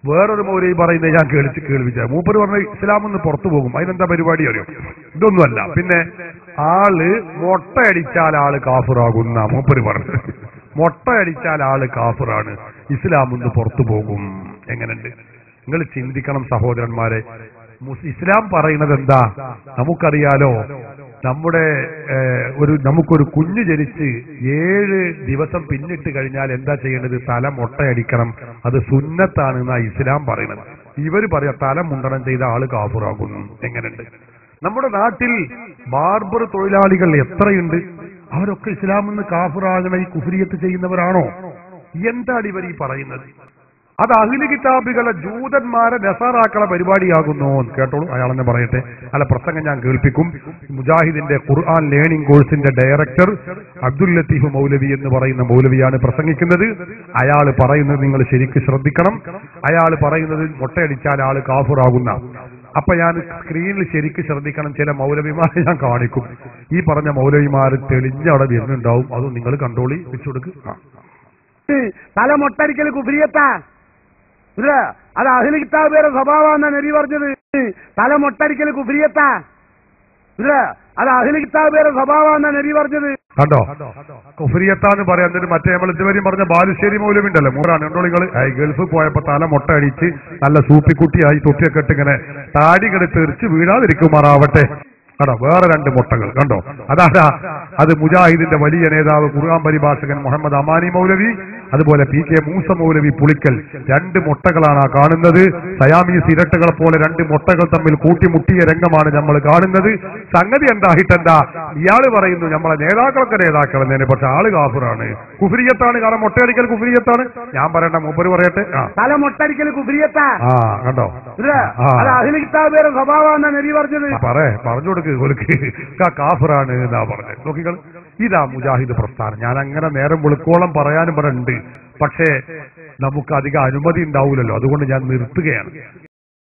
വേറൊരു മൗലവി പറയുന്നത് ഞാൻ കേൾവിച്ച മൂപ്പര് പറഞ്ഞ ഇസ്ലാം ഒന്ന് പുറത്തു പോകും. അതിനെന്താ പരിപാടി അറിയോ? ഇതൊന്നുമല്ല. പിന്നെ ആള് മൊട്ടയടിച്ചാൽ ആള് കാഫിറാകുന്ന മൂപ്പര് പറഞ്ഞു. മൊട്ടയടിച്ചാൽ ആള് കാഫിറാണ്, ഇസ്ലാം ഒന്ന് പുറത്തു പോകും. എങ്ങനെയുണ്ട്? നിങ്ങൾ ചിന്തിക്കണം സഹോദരന്മാരെ. ഇസ്ലാം പറയുന്നത് എന്താ? നമുക്കറിയാലോ, നമുക്കൊരു കുഞ്ഞു ജനിച്ച് 7 ദിവസം പിന്നിട്ട് കഴിഞ്ഞാൽ എന്താ ചെയ്യേണ്ടത്? തല മൊട്ടയടിക്കണം. അത് സുന്നത്താണ് എന്നാ ഇസ്ലാം പറയുന്നത്. ഇവര് പറയാ തല മുണ്ടനം ചെയ്ത ആള് കാഫിറാകുന്നു. എങ്ങനെയുണ്ട്? നമ്മുടെ നാട്ടിൽ ബാർബർ തൊഴിലാളികൾ എത്രയുണ്ട്? അവരൊക്കെ ഇസ്ലാമിൽ നിന്ന് കാഫിറാകണ ഈ കുഫ്രിയത്ത് ചെയ്യുന്നവരാണോ? എന്താണ് ഇവർ ഈ പറയുന്നത്? അത് അഹ്ലു കിതാബികളെ ജൂതന്മാരെ നസാറാക്കളെ പരിപാടിയാകുന്നു. കേട്ടോളൂ, അയാളെന്നെ പറയട്ടെ. അല്ല, പ്രസംഗം ഞാൻ കേൾപ്പിക്കും. മുജാഹിദിന്റെ ഖുർആൻ ലേണിംഗ് കോഴ്സിന്റെ ഡയറക്ടർ അബ്ദുൽ ലത്തീഫ് മൗലവി എന്ന് പറയുന്ന മൗലവിയാണ് പ്രസംഗിക്കുന്നത്. അയാൾ പറയുന്നത് നിങ്ങൾ ശരിക്കും ശ്രദ്ധിക്കണം. അയാൾ പറയുന്നത് മൊട്ടയടിച്ചാൽ ആള് കാഫിറാകുന്ന. അപ്പൊ ഞാൻ സ്ക്രീനിൽ ശരിക്കും ശ്രദ്ധിക്കണം. ചില മൗലവിമാരെ ഞാൻ കാണിക്കും. ഈ പറഞ്ഞ മൗലവിമാർ തെളിഞ്ഞവിടെ വരുന്നുണ്ടാവും. അതും നിങ്ങൾ കണ്ടോളി, വെച്ചുകൊടുക്ക്. തല മൊട്ടടിക്കൽ കുഫ്രിയത്താ. അത് അഹ്ലു കിതാബിയുടെ സ്വഭാവമാണ് നബി പറഞ്ഞത്. തല മൊട്ടടിക്കൽ കുഫ്രിയത്താ. അത് അഹ്ലു കിതാബിയുടെ സ്വഭാവമാണ് നബി പറഞ്ഞത്. കണ്ടോ? കുഫ്രിയത്താന്ന് പറയാൻ മറ്റേ നമ്മൾ ഇതുവരെയും പറഞ്ഞ ബാലുശ്ശേരി മൗലവി ഉണ്ടല്ലോ, മൂറാണ്. കണ്ടോ നിങ്ങൾ? ഗൾഫ് പോയപ്പോ തല മൊട്ട അടിച്ച് നല്ല സൂപ്പിക്കുട്ടിയായി തൊട്ടിയൊക്കെ ഇട്ട് ഇങ്ങനെ താടികളെ തെറിച്ച് വീഴാതിരിക്കുമാറാവട്ടെ. കണ്ടോ? വേറെ 2 മുട്ടകൾ കണ്ടോ? അതാ അത് മുജാഹിദിന്റെ വലിയ നേതാവ് ഖുർആൻ പരിഭാഷകൻ മുഹമ്മദ് അമാനി മൗലവി, അതുപോലെ PK മൂസ മൗലവി പുളിക്കൽ. 2 മുട്ടകളാണ് കാണുന്നത്. സയാമീസ് ഇരട്ടകളെ പോലെ 2 മുട്ടകൾ തമ്മിൽ കൂട്ടിമുട്ടിയ രംഗമാണ് നമ്മൾ കാണുന്നത്. സംഗതി എന്താ? ഇയാള് പറയുന്നു നമ്മളെ നേതാക്കളൊക്കെ നേതാക്കളെന്നതിനെ, പക്ഷെ ആള് കാഫിറാണ്, കുഫ്രിയത്താണ്. കാരണം മൊട്ടയടിക്കൽ കുഫ്രിയത്താണ്. ഞാൻ പറയണ്ട, മൂപ്പര് പറയട്ടെ. തല മൊട്ടടിക്കൽ കുഫ്രിയത്താ. കണ്ടോ? അഹ്ലു കിതാബിയുടെ സ്വഭാവമാണ് നബി പറഞ്ഞത്. പറഞ്ഞു കൊടുക്ക്, കാഫിറാണ് എന്നാ പറഞ്ഞത്. നോക്കിക്കൾ, ഇതാ മുജാഹിദ് പ്രസ്ഥാനം. ഞാൻ അങ്ങനെ നേരം വെളുക്കോളം പറയാനും പറയുന്നുണ്ട്. പക്ഷേ നമുക്ക് അധികം അനുമതി ഉണ്ടാവില്ലല്ലോ. അതുകൊണ്ട് ഞാൻ നിർത്തുകയാണ്.